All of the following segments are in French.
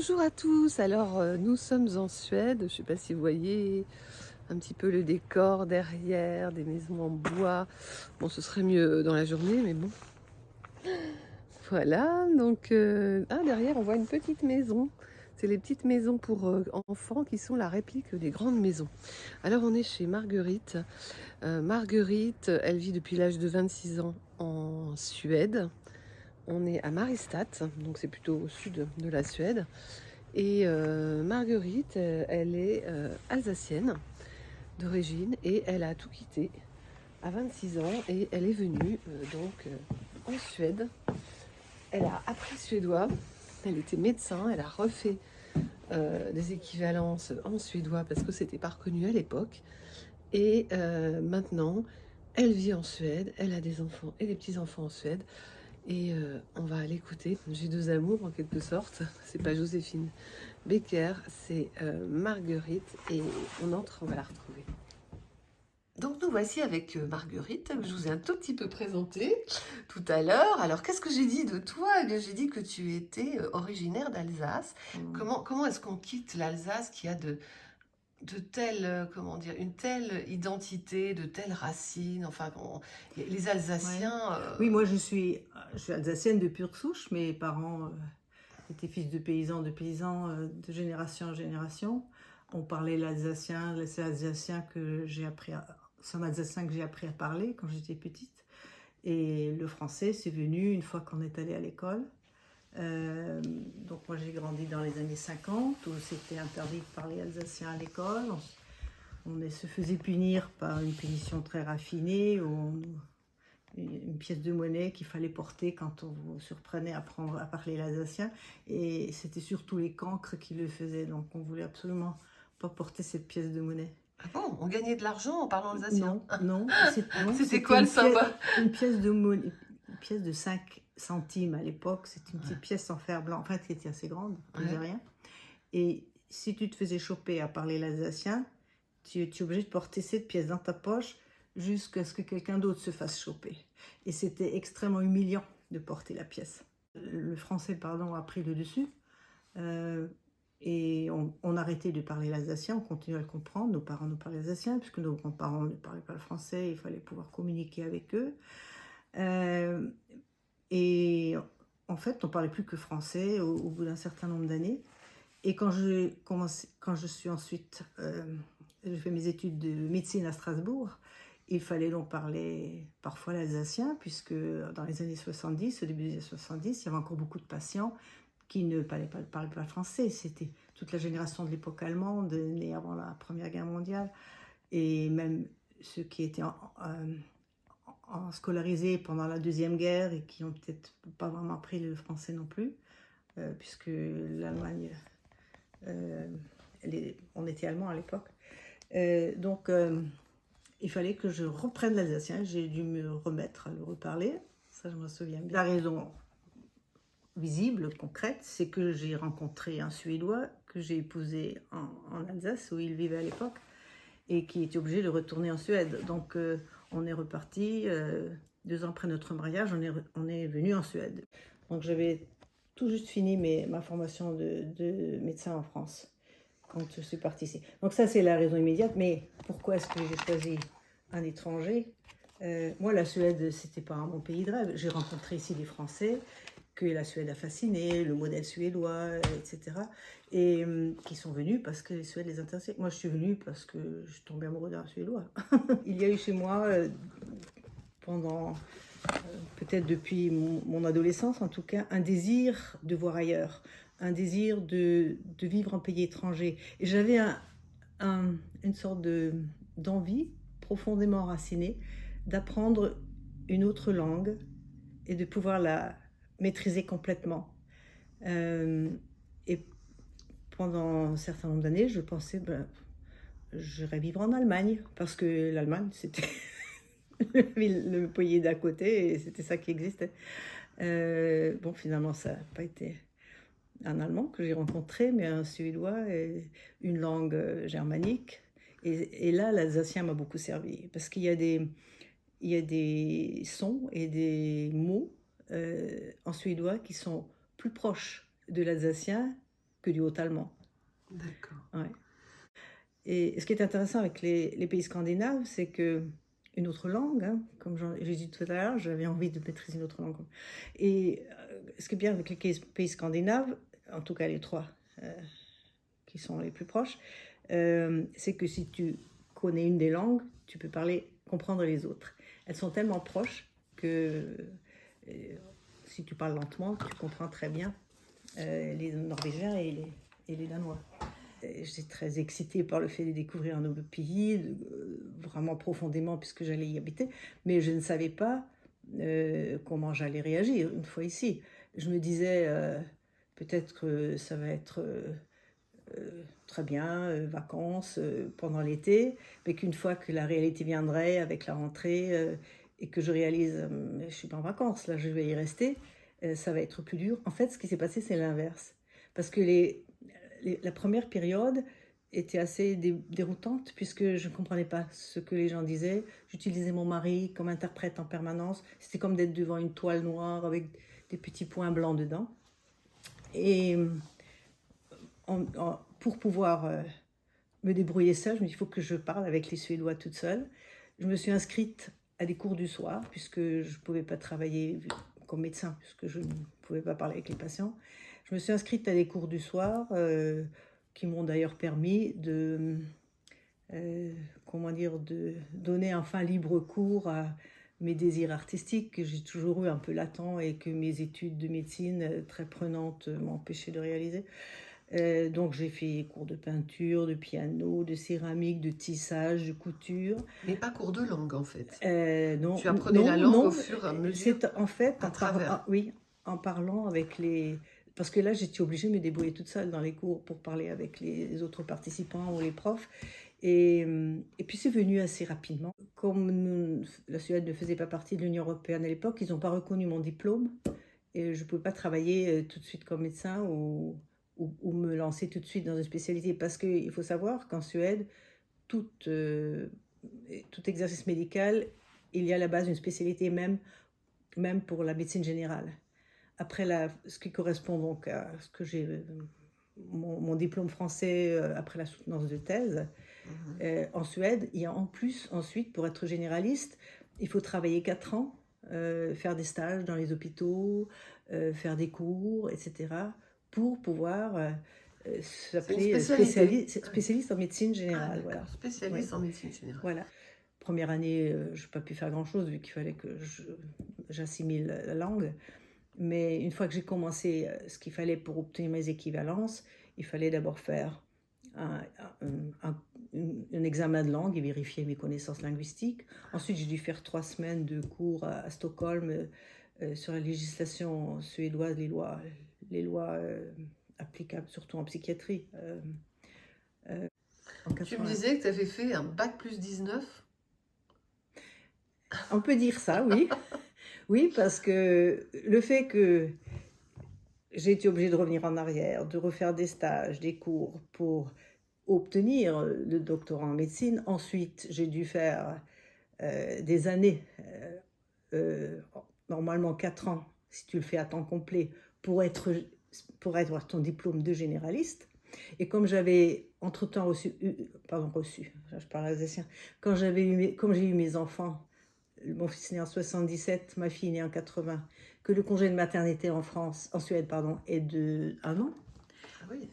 Bonjour à tous, alors nous sommes en Suède, je ne sais pas si vous voyez un petit peu le décor derrière, des maisons en bois. Bon, ce serait mieux dans la journée, mais bon, voilà. Donc, derrière, on voit une petite maison. C'est les petites maisons pour enfants qui sont la réplique des grandes maisons. Alors, on est chez Marguerite. Marguerite, elle vit depuis l'âge de 26 ans en Suède. On est à Mariestad, donc c'est plutôt au sud de la Suède. Et Marguerite, elle est alsacienne d'origine et elle a tout quitté à 26 ans et elle est venue en Suède. Elle a appris suédois, elle était médecin, elle a refait des équivalences en suédois parce que c'était pas reconnu à l'époque. Et maintenant, elle vit en Suède, elle a des enfants et des petits-enfants en Suède. Et on va l'écouter. J'ai deux amours en quelque sorte. C'est pas Joséphine Becker, c'est Marguerite. Et on va la retrouver. Donc nous voici avec Marguerite, que je vous ai un tout petit peu présentée tout à l'heure. Alors qu'est-ce que j'ai dit de toi? Eh bien j'ai dit que tu étais originaire d'Alsace. Comment est-ce qu'on quitte l'Alsace qui a de telles, comment dire, une telle identité, de telles racines, enfin, les Ouais. Alsaciens... Oui, moi je suis alsacienne de pure souche. Mes parents étaient fils de paysans de génération en génération. On parlait l'alsacien, c'est l'alsacien que j'ai appris c'est un alsacien que j'ai appris à parler quand j'étais petite. Et le français, c'est venu une fois qu'on est allé à l'école. Donc moi j'ai grandi dans les années 50 où c'était interdit de parler alsacien à l'école. Se faisait punir par une punition très raffinée où une pièce de monnaie qu'il fallait porter quand on vous surprenait à parler l'alsacien. Et c'était surtout les cancres qui le faisaient. Donc on voulait absolument pas porter cette pièce de monnaie. Ah bon, on gagnait de l'argent en parlant alsacien? Non, non, non, C'était c'était quoi le symbole? une pièce de monnaie, une pièce de 5 centimes à l'époque. C'était une petite pièce en fer blanc, en fait, qui était assez grande, qui faisait Ouais. rien. Et si tu te faisais choper à parler l'alsacien, tu es obligé de porter cette pièce dans ta poche jusqu'à ce que quelqu'un d'autre se fasse choper. Et c'était extrêmement humiliant de porter la pièce. Le français, pardon, a pris le dessus. Et on arrêtait de parler l'alsacien, on continuait à le comprendre. Nos parents nous parlaient alsacien, puisque nos grands-parents ne parlaient pas le français, il fallait pouvoir communiquer avec eux. Et en fait, on ne parlait plus que français au bout d'un certain nombre d'années. Et quand je suis ensuite, j'ai fait mes études de médecine à Strasbourg, il fallait donc parler parfois l'alsacien, puisque dans les années 70, au début des années 70, il y avait encore beaucoup de patients qui ne parlaient pas le français. C'était toute la génération de l'époque allemande, née avant la Première Guerre mondiale, et même ceux qui étaient scolarisés pendant la Deuxième Guerre et qui n'ont peut-être pas vraiment appris le français non plus, puisque l'Allemagne... on était allemand à l'époque. Donc, il fallait que je reprenne l'alsacien. J'ai dû me remettre à le reparler. Ça, je me souviens bien. La raison visible, concrète, c'est que j'ai rencontré un Suédois que j'ai épousé en Alsace, où il vivait à l'époque, et qui était obligé de retourner en Suède. Donc, on est reparti. 2 ans après notre mariage, on est venu en Suède. Donc, j'avais tout juste fini ma formation de médecin en France quand je suis partie ici. Donc ça, c'est la raison immédiate. Mais pourquoi est-ce que j'ai choisi un étranger? Moi, la Suède, c'était pas mon pays de rêve. J'ai rencontré ici des Français que la Suède a fasciné, le modèle suédois, etc. Et qui sont venus parce que les Suèdes les intéressaient. Moi, je suis venue parce que je suis tombée amoureuse d'un Suédois. Il y a eu chez moi, pendant peut-être depuis mon adolescence en tout cas, un désir de voir ailleurs, un désir de vivre en pays étranger. Et j'avais une sorte d'envie profondément enracinée d'apprendre une autre langue et de pouvoir la maîtriser complètement. Et pendant un certain nombre d'années, je pensais, j'irais vivre en Allemagne, parce que l'Allemagne, c'était le pays d'à côté, et c'était ça qui existait. Bon, finalement, ça n'a pas été un Allemand que j'ai rencontré, mais un Suédois et une langue germanique. Et là, l'alsacien m'a beaucoup servi, parce qu'il y a des sons et des mots en suédois qui sont plus proches de l'alsacien que du haut-allemand. D'accord. Ouais. Et ce qui est intéressant avec les pays scandinaves, c'est que une autre langue, hein, comme j'ai dit tout à l'heure, j'avais envie de maîtriser une autre langue. Et ce qui est bien avec les pays scandinaves, en tout cas les trois qui sont les plus proches, c'est que si tu connais une des langues, tu peux comprendre les autres. Elles sont tellement proches que si tu parles lentement, tu comprends très bien les Norvégiens et les Danois. J'étais très excitée par le fait de découvrir un nouveau pays, vraiment profondément, puisque j'allais y habiter, mais je ne savais pas comment j'allais réagir une fois ici. Je me disais, peut-être que ça va être très bien, vacances pendant l'été, mais qu'une fois que la réalité viendrait avec la rentrée et que je réalise, je ne suis pas en vacances, là je vais y rester, ça va être plus dur. En fait, ce qui s'est passé, c'est l'inverse. Parce que la première période était assez déroutante puisque je ne comprenais pas ce que les gens disaient. J'utilisais mon mari comme interprète en permanence. C'était comme d'être devant une toile noire avec des petits points blancs dedans. Et pour pouvoir me débrouiller seule, je me dis, il faut que je parle avec les Suédois toute seule. Je me suis inscrite à des cours du soir puisque je ne pouvais pas travailler comme médecin, puisque je ne pouvais pas parler avec les patients. Je me suis inscrite à des cours du soir qui m'ont d'ailleurs permis de donner enfin libre cours à mes désirs artistiques que j'ai toujours eu un peu latents et que mes études de médecine très prenantes m'empêchaient de réaliser. Donc j'ai fait cours de peinture, de piano, de céramique, de tissage, de couture. Mais pas cours de langue en fait. Non, Tu apprenais la langue non, au fur et à mesure. c'est en fait à travers. oui, en parlant avec les... Parce que là, j'étais obligée de me débrouiller toute seule dans les cours pour parler avec les autres participants ou les profs. Et puis c'est venu assez rapidement. Comme la Suède ne faisait pas partie de l'Union européenne à l'époque, ils n'ont pas reconnu mon diplôme. Et je ne pouvais pas travailler tout de suite comme médecin ou me lancer tout de suite dans une spécialité. Parce qu'il faut savoir qu'en Suède, tout exercice médical, il y a à la base une spécialité même pour la médecine générale. Après, ce qui correspond donc à ce que j'ai, mon diplôme français après la soutenance de thèse, en Suède, il y a en plus, ensuite, pour être généraliste, il faut travailler 4 ans, faire des stages dans les hôpitaux, faire des cours, etc., pour pouvoir s'appeler spécialiste en médecine générale. Voilà. Spécialiste en médecine générale. Voilà. Première année, je n'ai pas pu faire grand-chose vu qu'il fallait que j'assimile la langue. Mais une fois que j'ai commencé ce qu'il fallait pour obtenir mes équivalences, il fallait d'abord faire un examen de langue et vérifier mes connaissances linguistiques. Ensuite, j'ai dû faire 3 semaines de cours à Stockholm sur la législation suédoise, les lois applicables surtout en psychiatrie. Tu me disais que tu avais fait un bac plus 19 ? On peut dire ça, oui. Oui, parce que le fait que j'ai été obligée de revenir en arrière, de refaire des stages, des cours pour obtenir le doctorat en médecine. Ensuite, j'ai dû faire des années, normalement 4 ans, si tu le fais à temps complet, pour avoir ton diplôme de généraliste. Et comme j'avais entre-temps je parle alsacien, comme j'ai eu mes enfants, mon fils est né en 77, ma fille est née en 80, que le congé de maternité en Suède, est de 1 an. Ah oui.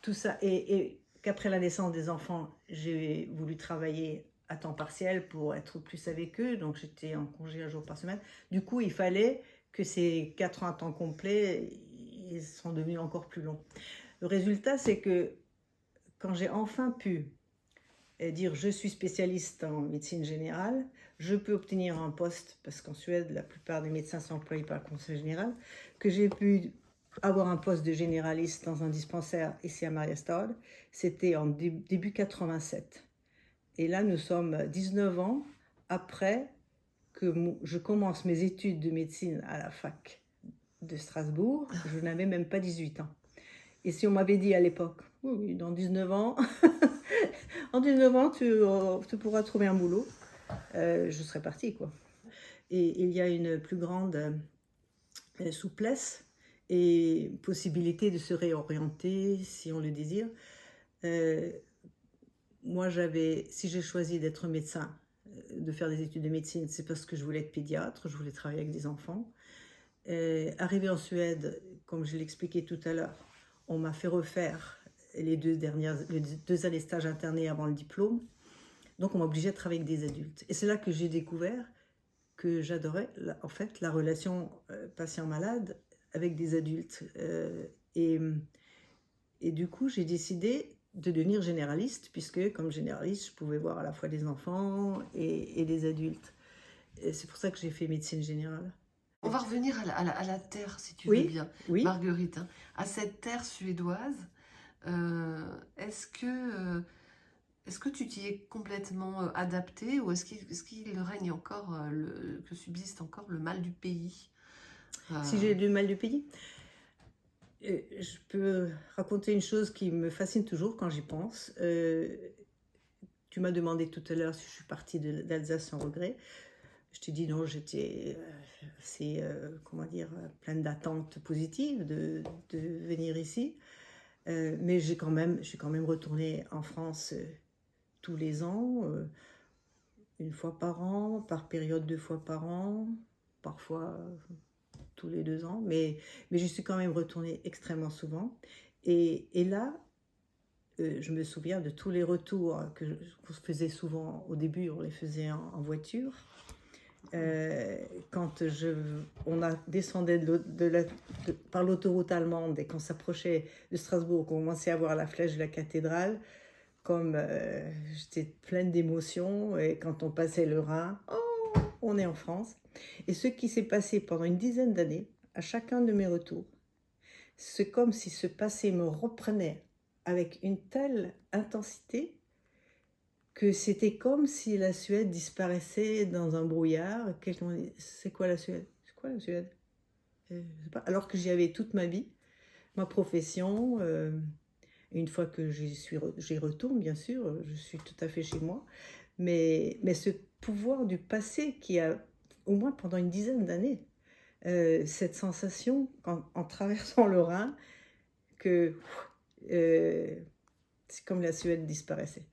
Tout ça, et qu'après la naissance des enfants, j'ai voulu travailler à temps partiel pour être plus avec eux, donc j'étais en congé 1 jour par semaine. Du coup, il fallait que ces 4 ans à temps complet, ils sont devenus encore plus longs. Le résultat, c'est que quand j'ai enfin pu dire je suis spécialiste en médecine générale, je peux obtenir un poste, parce qu'en Suède, la plupart des médecins sont employés par le conseil général, que j'ai pu avoir un poste de généraliste dans un dispensaire ici à Mariestad. C'était en début 87. Et là, nous sommes 19 ans après que je commence mes études de médecine à la fac de Strasbourg. Je n'avais même pas 18 ans. Et si on m'avait dit à l'époque, oui, dans 19 ans, en 19 ans, tu pourras trouver un boulot, je serais partie, quoi. Et il y a une plus grande souplesse et possibilité de se réorienter si on le désire. Euh, Moi, si j'ai choisi d'être médecin, de faire des études de médecine, c'est parce que je voulais être pédiatre, je voulais travailler avec des enfants. Arrivé en Suède, comme je l'expliquais tout à l'heure, on m'a fait refaire les 2 années stage interné avant le diplôme. Donc, on m'a obligé de travailler avec des adultes. Et c'est là que j'ai découvert que j'adorais, en fait, la relation patient-malade avec des adultes. Et du coup, j'ai décidé de devenir généraliste, puisque comme généraliste, je pouvais voir à la fois des enfants et des adultes. Et c'est pour ça que j'ai fait médecine générale. On va revenir à la terre, si tu veux Oui, bien, oui. Marguerite, hein. À cette terre suédoise, euh, est-ce que, euh, est-ce que tu t'y es complètement adaptée ou est-ce qu'il règne encore, que subsiste encore le mal du pays? Si j'ai du mal du pays, je peux raconter une chose qui me fascine toujours quand j'y pense. Tu m'as demandé tout à l'heure si je suis partie d'Alsace sans regret. Je t'ai dit non, j'étais assez, comment dire, pleine d'attentes positives de venir ici. Mais je suis quand même retournée en France tous les ans, une fois par an, par période 2 fois par an, parfois tous les 2 ans. Mais je suis quand même retournée extrêmement souvent. Et là, je me souviens de tous les retours qu'on faisait souvent au début, on les faisait en voiture. Quand on descendait par l'autoroute allemande et qu'on s'approchait de Strasbourg, qu'on commençait à voir la flèche de la cathédrale, comme j'étais pleine d'émotions, et quand on passait le Rhin, oh, on est en France. Et ce qui s'est passé pendant une dizaine d'années, à chacun de mes retours, c'est comme si ce passé me reprenait avec une telle intensité que c'était comme si la Suède disparaissait dans un brouillard. C'est quoi la Suède? C'est quoi la Suède? Je sais pas. Alors que j'y avais toute ma vie, ma profession. Une fois que j'y retourne, bien sûr, je suis tout à fait chez moi. Mais ce pouvoir du passé qui a, au moins pendant une dizaine d'années, cette sensation en traversant le Rhin que c'est comme la Suède disparaissait.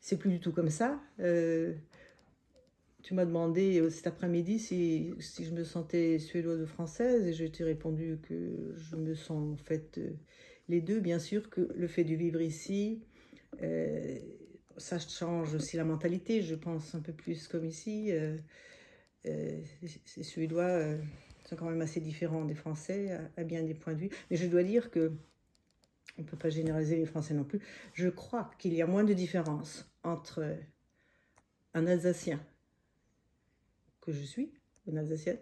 C'est plus du tout comme ça. Tu m'as demandé cet après-midi si je me sentais suédoise ou française, et je t'ai répondu que je me sens en fait les deux. Bien sûr que le fait de vivre ici, ça change aussi la mentalité, je pense un peu plus comme ici. Les Suédois sont quand même assez différents des Français à bien des points de vue. Mais je dois dire que on ne peut pas généraliser les Français non plus. Je crois qu'il y a moins de différence entre un Alsacien, que je suis, une Alsacienne,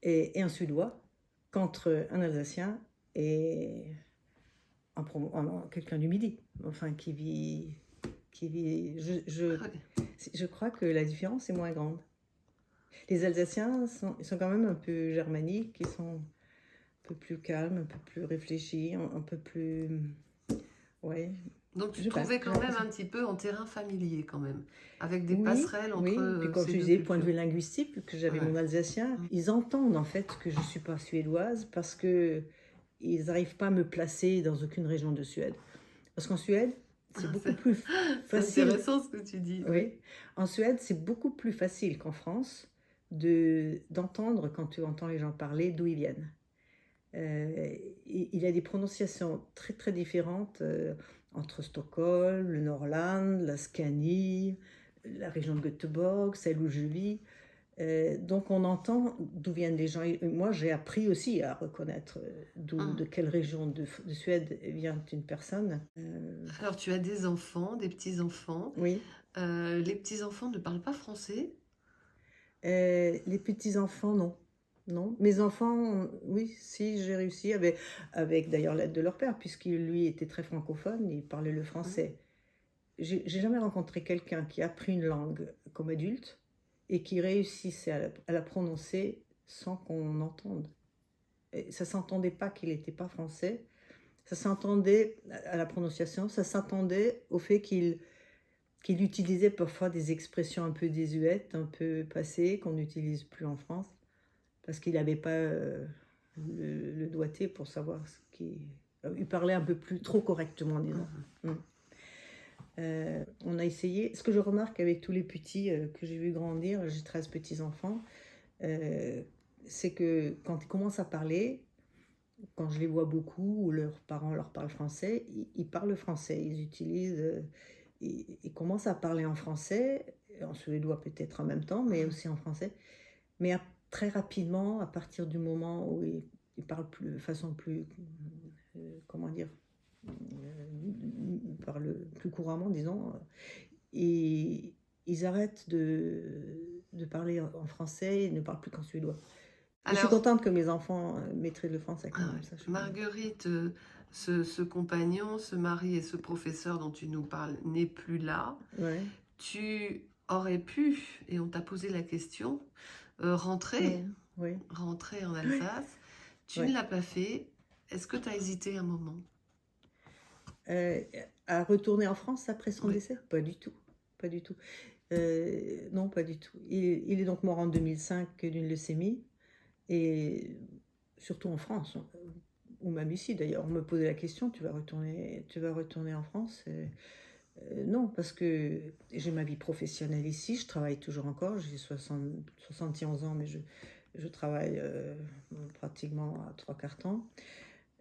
et un Suédois, qu'entre un Alsacien et quelqu'un du Midi, enfin qui vit. Je crois que la différence est moins grande. Les Alsaciens ils sont quand même un peu germaniques, ils sont un peu plus calmes, un peu plus réfléchis, un peu plus. Ouais. Donc tu te trouvais quand même un petit peu en terrain familier quand même, avec des Oui, passerelles oui. entre Puis comme ces je deux disais, point de vue cultures. linguistique, que j'avais Ouais. mon alsacien, ils entendent en fait que je ne suis pas suédoise parce que ils n'arrivent pas à me placer dans aucune région de Suède. Parce qu'en Suède, c'est beaucoup plus C'est facile. intéressant ce que tu dis. Oui. En Suède, c'est beaucoup plus facile qu'en France d'entendre, quand tu entends les gens parler, d'où ils viennent. Il y a des prononciations très très différentes entre Stockholm, le Norrland, la Scanie, la région de Göteborg, celle où je vis. Donc on entend d'où viennent les gens. Et moi, j'ai appris aussi à reconnaître de quelle région de Suède vient une personne. Alors tu as des enfants, des petits-enfants. Oui. Les petits-enfants ne parlent pas français? Les petits-enfants, non. Non. Mes enfants, oui, si, j'ai réussi, avec d'ailleurs l'aide de leur père, puisqu'il, lui, était très francophone, il parlait le français. J'ai jamais rencontré quelqu'un qui a appris une langue comme adulte et qui réussissait à la prononcer sans qu'on entende. Et ça s'entendait pas qu'il n'était pas français, ça s'entendait à la prononciation, ça s'entendait au fait qu'il utilisait parfois des expressions un peu désuètes, un peu passées, qu'on n'utilise plus en France, parce qu'il n'avait pas le doigté pour savoir ce qui... Il parlait un peu plus trop correctement, disons. On a essayé. Ce que je remarque avec tous les petits que j'ai vu grandir, j'ai 13 petits-enfants, c'est que quand ils commencent à parler, quand je les vois beaucoup, ou leurs parents leur parlent français, ils parlent français. Ils utilisent... ils commencent à parler en français, en suédois peut-être en même temps, mais aussi en français. Mais très rapidement, à partir du moment où ils parlent de façon plus... comment dire, parlent plus couramment, disons, et ils arrêtent de parler en français et ne parlent plus qu'en suédois. Alors, je suis contente que mes enfants maîtrisent le français quand même. Ça, Marguerite, ce compagnon, ce mari et ce professeur dont tu nous parles n'est plus là. Ouais. Tu aurais pu, et on t'a posé la question, rentrer en Alsace. Tu ne l'as pas fait. Est-ce que tu as hésité un moment? À retourner en France après son décès? Pas du tout. Pas du tout. Non, pas du tout. Il est donc mort en 2005 d'une leucémie. Et surtout en France, ou même ici d'ailleurs. On me posait la question, tu vas retourner en France? Non, parce que j'ai ma vie professionnelle ici, je travaille toujours encore, j'ai 71 ans, mais je travaille pratiquement à 3/4 temps.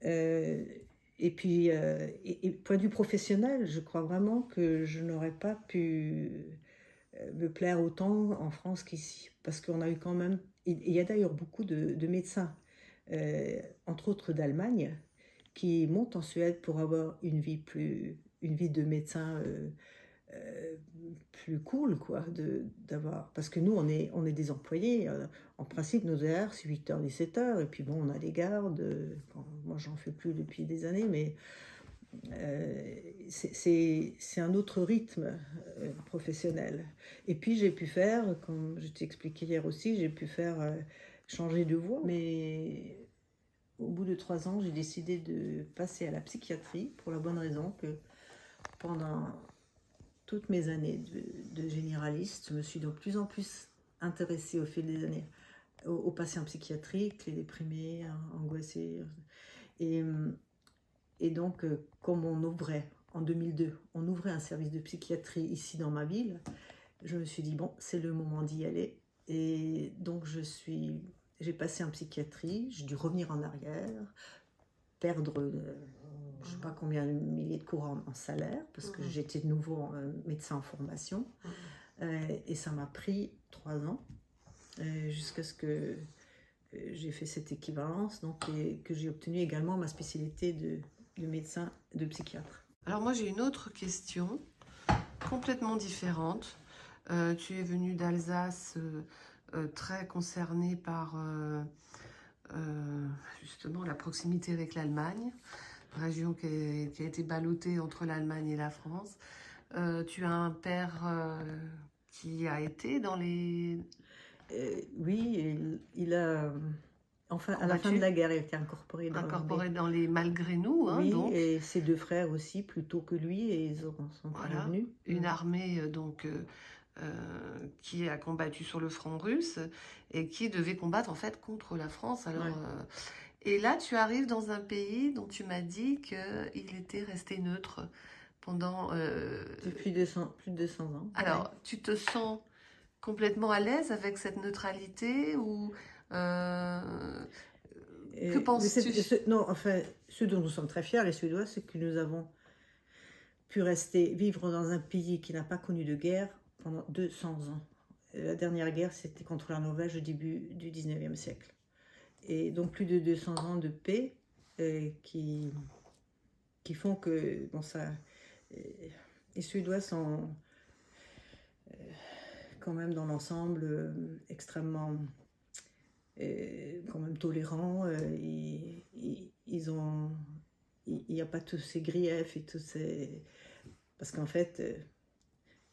Et puis, point de vue professionnel, je crois vraiment que je n'aurais pas pu me plaire autant en France qu'ici. Parce qu'on a eu quand même... Il y a d'ailleurs beaucoup de médecins, entre autres d'Allemagne, qui montent en Suède pour avoir une vie de médecin plus cool, quoi, d'avoir... Parce que nous, on est des employés. En principe, nos horaires, c'est 8h, 17h. Et puis bon, on a des gardes. Moi, j'en fais plus depuis des années, mais c'est un autre rythme professionnel. Et puis, j'ai pu faire, comme je t'ai expliqué hier aussi, j'ai pu faire changer de voie. Mais au bout de 3 ans, j'ai décidé de passer à la psychiatrie pour la bonne raison que pendant toutes mes années de généraliste, je me suis de plus en plus intéressée au fil des années aux patients psychiatriques, les déprimés, angoissés. Et donc, comme on ouvrait, en 2002, on ouvrait un service de psychiatrie ici dans ma ville, je me suis dit, bon, c'est le moment d'y aller. Et donc, j'ai passé en psychiatrie, j'ai dû revenir en arrière, perdre je ne sais pas combien de milliers de cours en salaire, parce que j'étais de nouveau médecin en formation. Et ça m'a pris 3 ans, jusqu'à ce que j'ai fait cette équivalence, donc, et que j'ai obtenu également ma spécialité de médecin, de psychiatre. Alors moi j'ai une autre question, complètement différente. Tu es venu d'Alsace, très concernée par justement la proximité avec l'Allemagne, région qui a été ballottée entre l'Allemagne et la France. Tu as un père qui a été dans les... Oui, il a... Enfin, à la fin de la guerre, il a été incorporé dans les malgré nous. Oui, donc. Et ses 2 frères aussi, plus tôt que lui, et ils sont revenus. Une armée donc qui a combattu sur le front russe et qui devait combattre en fait contre la France. Alors, et là, tu arrives dans un pays dont tu m'as dit qu'il était resté neutre pendant... Depuis plus de 200 ans. Alors, tu te sens complètement à l'aise avec cette neutralité ou... que penses-tu? Non, enfin, ce dont nous sommes très fiers, les Suédois, c'est que nous avons pu vivre dans un pays qui n'a pas connu de guerre pendant 200 ans. La dernière guerre, c'était contre la Norvège au début du 19e siècle. Et donc plus de 200 ans de paix qui font que... Bon, ça, les Suédois sont quand même dans l'ensemble extrêmement... quand même tolérants. Ils ont... Il n'y a pas tous ces griefs et tous ces... Parce qu'en fait,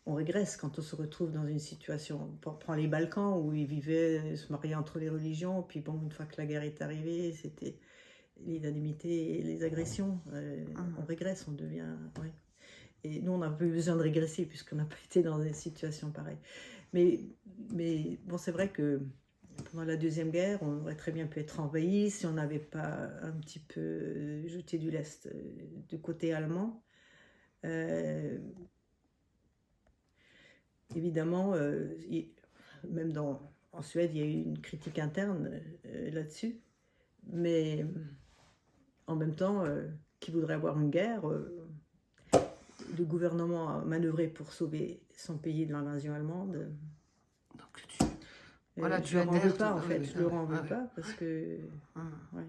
on régresse quand on se retrouve dans une situation... On prend les Balkans où ils vivaient, se mariaient entre les religions, puis bon, une fois que la guerre est arrivée, c'était l'unanimité et les agressions. On régresse, on devient... Ouais. Et nous, on n'a plus besoin de régresser puisqu'on n'a pas été dans des situations pareilles. Mais bon, c'est vrai que pendant la Deuxième Guerre, on aurait très bien pu être envahi si on n'avait pas un petit peu jeté du lest du côté allemand. Évidemment, même en Suède, il y a eu une critique interne là-dessus. Mais en même temps, qui voudrait avoir une guerre, le gouvernement a manœuvré pour sauver son pays de l'invasion allemande. Donc voilà, Je leur en veux pas, en oui, fait. oui, Je leur en veux pas parce que, Hum. ouais.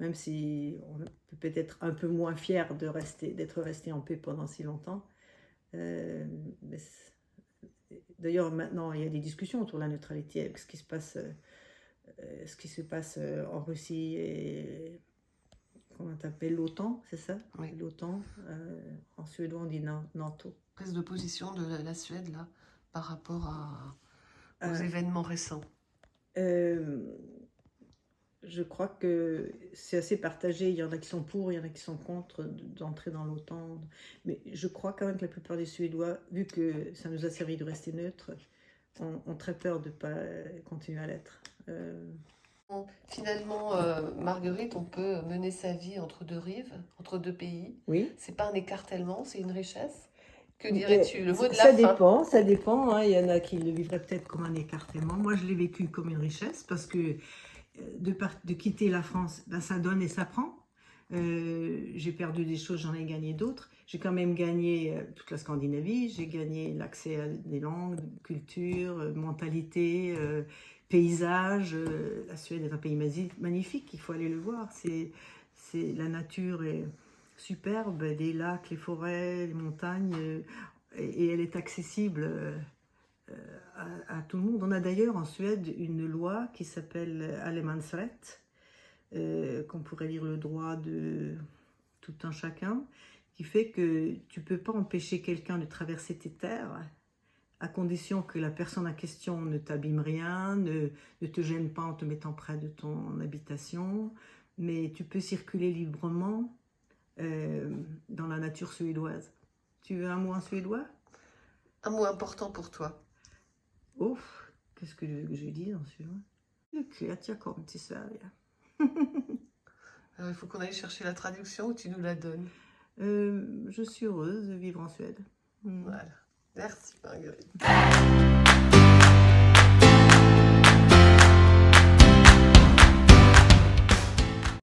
Même si on peut peut-être un peu moins fier d'être resté en paix pendant si longtemps. D'ailleurs, maintenant, il y a des discussions autour de la neutralité avec ce qui se passe en Russie et comment t'appelles l'OTAN, c'est ça? Oui. L'OTAN, en suédois on dit NATO. Prise de position de la Suède là par rapport aux événements récents. Je crois que c'est assez partagé. Il y en a qui sont pour, il y en a qui sont contre d'entrer dans l'OTAN. Mais je crois quand même que la plupart des Suédois, vu que ça nous a servi de rester neutres, ont très peur de ne pas continuer à l'être. Finalement, Marguerite, on peut mener sa vie entre deux rives, entre deux pays. Oui. C'est pas un écartèlement, c'est une richesse. Que dirais-tu? Le mot de la fin. Ça dépend. Hein. Il y en a qui le vivraient peut-être comme un écartèlement. Moi, je l'ai vécu comme une richesse parce que de quitter la France, ben, ça donne et ça prend. J'ai perdu des choses, j'en ai gagné d'autres. J'ai quand même gagné toute la Scandinavie, j'ai gagné l'accès à des langues, culture, mentalité, paysage. La Suède est un pays magnifique, il faut aller le voir. La nature est superbe, les lacs, les forêts, les montagnes, et elle est accessible à tout le monde. On a d'ailleurs en Suède une loi qui s'appelle Allemansrätt, qu'on pourrait lire le droit de tout un chacun, qui fait que tu ne peux pas empêcher quelqu'un de traverser tes terres à condition que la personne en question ne t'abîme rien, ne te gêne pas en te mettant près de ton habitation, mais tu peux circuler librement dans la nature suédoise. Tu veux un mot en suédois? Un mot important pour toi. Ouf, qu'est-ce que je dis en suédois? Jag kom till Sverige. Alors, il faut qu'on aille chercher la traduction ou tu nous la donnes? Je suis heureuse de vivre en Suède. Voilà. Merci Marguerite.